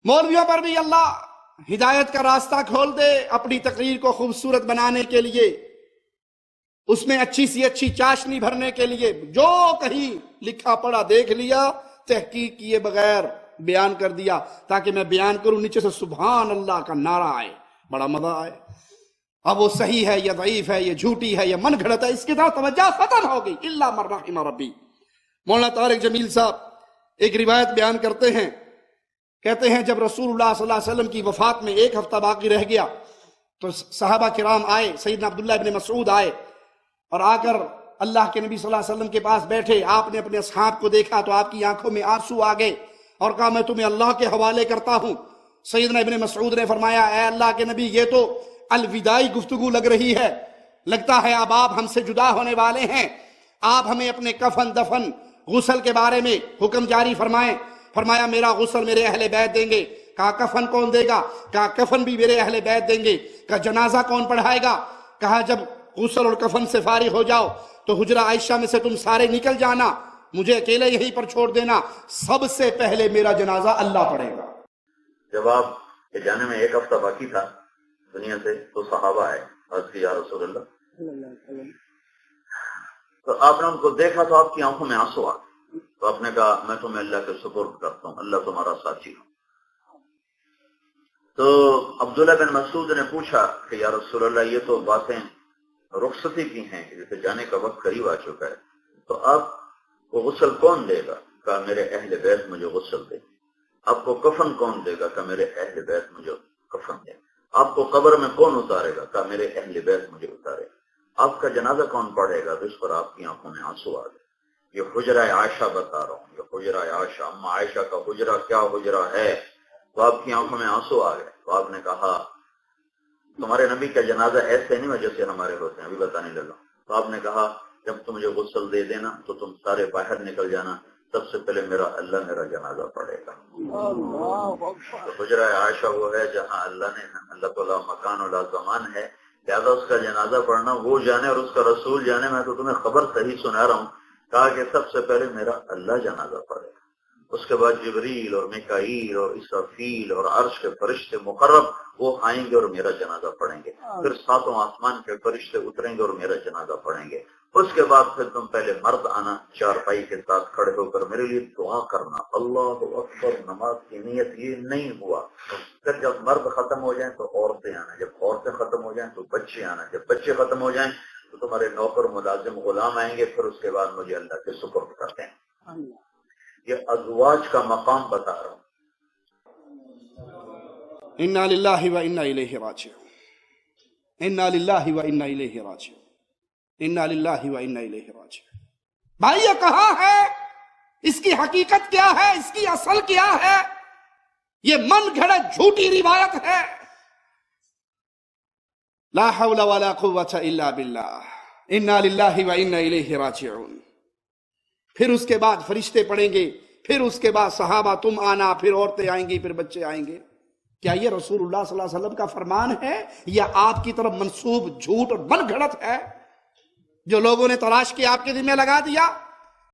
مولویوں پر بھی اللہ ہدایت کا راستہ کھول دے اپنی تقریر کو خوبصورت بنانے کے لیے، اس میں اچھی سی اچھی چاشنی بھرنے کے لیے، جو کہیں لکھا پڑھا دیکھ لیا، تحقیق کیے بغیر بیان کر دیا، تاکہ میں بیان کروں، نیچے سے سبحان اللہ کا نعرہ آئے، بڑا مزہ آئے۔ اب وہ صحیح ہے یا ضعیف ہے، یہ جھوٹی ہے یا من گھڑت ہے، اس کی طرف توجہ ختم ہو گئی۔ الا من رحم ربی۔ مولانا طارق جمیل صاحب ایک روایت بیان کرتے ہیں، کہتے ہیں جب رسول اللہ صلی اللہ علیہ وسلم کی وفات میں 1 ہفتہ باقی رہ گیا تو صحابہ کرام آئے، سیدنا عبداللہ ابن مسعود آئے اور آ کر اللہ کے نبی صلی اللہ علیہ وسلم کے پاس بیٹھے۔ آپ نے اپنے اصحاب کو دیکھا تو آپ کی آنکھوں میں آنسو آ گئے اور کہا میں تمہیں اللہ کے حوالے کرتا ہوں۔ سیدنا ابن مسعود نے فرمایا اے اللہ کے نبی، یہ تو الوداعی گفتگو لگ رہی ہے، لگتا ہے اب آپ ہم سے جدا ہونے والے ہیں، آپ ہمیں اپنے کفن دفن غسل کے بارے میں حکم جاری فرمائیں۔ فرمایا میرا غسل میرے اہل بیت دیں گے۔ کہا کفن کون دے گا؟ کہا کفن بھی میرے اہل بیت دیں گے۔ کہا جنازہ کون پڑھائے گا؟ کہا جب غسل اور کفن سے فارغ ہو جاؤ تو حجرہ عائشہ میں سے تم سارے نکل جانا، مجھے اکیلے یہیں پر چھوڑ دینا، سب سے پہلے میرا جنازہ اللہ پڑھے گا۔ جب آپ کے جانے میں 1 ہفتہ باقی تھا دنیا سے تو صحابہ آئے، عرض کی یا رسول اللہ، تو آپ نے ان کو دیکھا تو آپ کی آنکھوں میں آنسو آ گئے، تو آپ نے کہا میں تمہیں اللہ کے سپرد کرتا ہوں، اللہ تمہارا ساتھی ہوں۔ تو عبداللہ بن مسعود نے پوچھا کہ یا رسول اللہ یہ تو باتیں رخصتی کی ہیں، جیسے جانے کا وقت قریب آ چکا ہے، تو آپ کو غسل کون دے گا؟ کہا میرے اہل بیت مجھے غسل دے۔ آپ کو کفن کون دے گا؟ کہ میرے اہل بیت مجھے کفن دے۔ آپ کو قبر میں کون اتارے گا؟ کہ میرے اہل بیت مجھے اتارے۔ آپ کا جنازہ کون پڑھے گا؟ تو اس پر آپ کی آنکھوں میں آنسو آ گئے۔ یہ حجرہ عائشہ بتا رہا ہوں، یہ حجرہ عائشہ، اما عائشہ کا حجرہ کیا حجرہ ہے۔ تو آپ کی آنکھوں میں آنسو آ گئے۔ تو آپ نے کہا تمہارے نبی کا جنازہ ایسے نہیں وجہ سے ہمارے ہوتے ہیں، ابھی بتانے لگا۔ تو آپ نے کہا جب تم مجھے غسل دے دینا تو تم سارے باہر نکل جانا، سب سے پہلے اللہ میرا جنازہ پڑھے گا۔ تو حجرہ عائشہ وہ ہے جہاں اللہ تعالیٰ مکان و زمان ہے، لہذا اس کا جنازہ پڑھنا وہ جانے اور اس کا رسول جانے۔ میں تو تمہیں خبر صحیح سنا رہا ہوں، کہا کہ سب سے پہلے میرا اللہ جنازہ پڑھے گا، اس کے بعد جبریل اور میکائیل اور اسرافیل اور عرش کے فرشتے مقرب وہ آئیں گے اور میرا جنازہ پڑھیں گے، پھر 7 آسمان کے فرشتے اتریں گے اور میرا جنازہ پڑھیں گے، اس کے بعد پھر تم پہلے مرد آنا، چارپائی کے ساتھ کھڑے ہو کر میرے لیے دعا کرنا، اللہ اکبر۔ نماز کی نیت یہ نہیں ہوا، پھر جب مرد ختم ہو جائیں تو عورتیں آنا، جب عورتیں ختم ہو جائیں تو بچے آنا، جب بچے ختم ہو جائیں تو تمہارے نوکر ملازم غلام آئیں گے، پھر اس کے بعد مجھے اللہ کے سپرد کرتے ہیں۔ یہ ازواج کا مقام بتا رہا ہوں۔ انا للہ و انا الیہ راجعون، انا للہ و انا الیہ راجعون، انا للہ و انا الیہ راجعون۔ بھائی یہ کہاں ہے؟ اس کی حقیقت کیا ہے؟ اس کی اصل کیا ہے؟ یہ من گھڑت جھوٹی روایت ہے۔ لا حول ولا قوة الا باللہ، انا للہ و انا الیہ راجعون۔ پھر اس کے بعد فرشتے پڑھیں گے، پھر اس کے بعد صحابہ تم آنا، پھر عورتیں آئیں گی، پھر بچے آئیں گے۔ کیا یہ رسول اللہ صلی اللہ علیہ وسلم کا فرمان ہے یا آپ کی طرف منسوب جھوٹ اور من گھڑت ہے جو لوگوں نے تلاش کے آپ کے ذمہ لگا دیا؟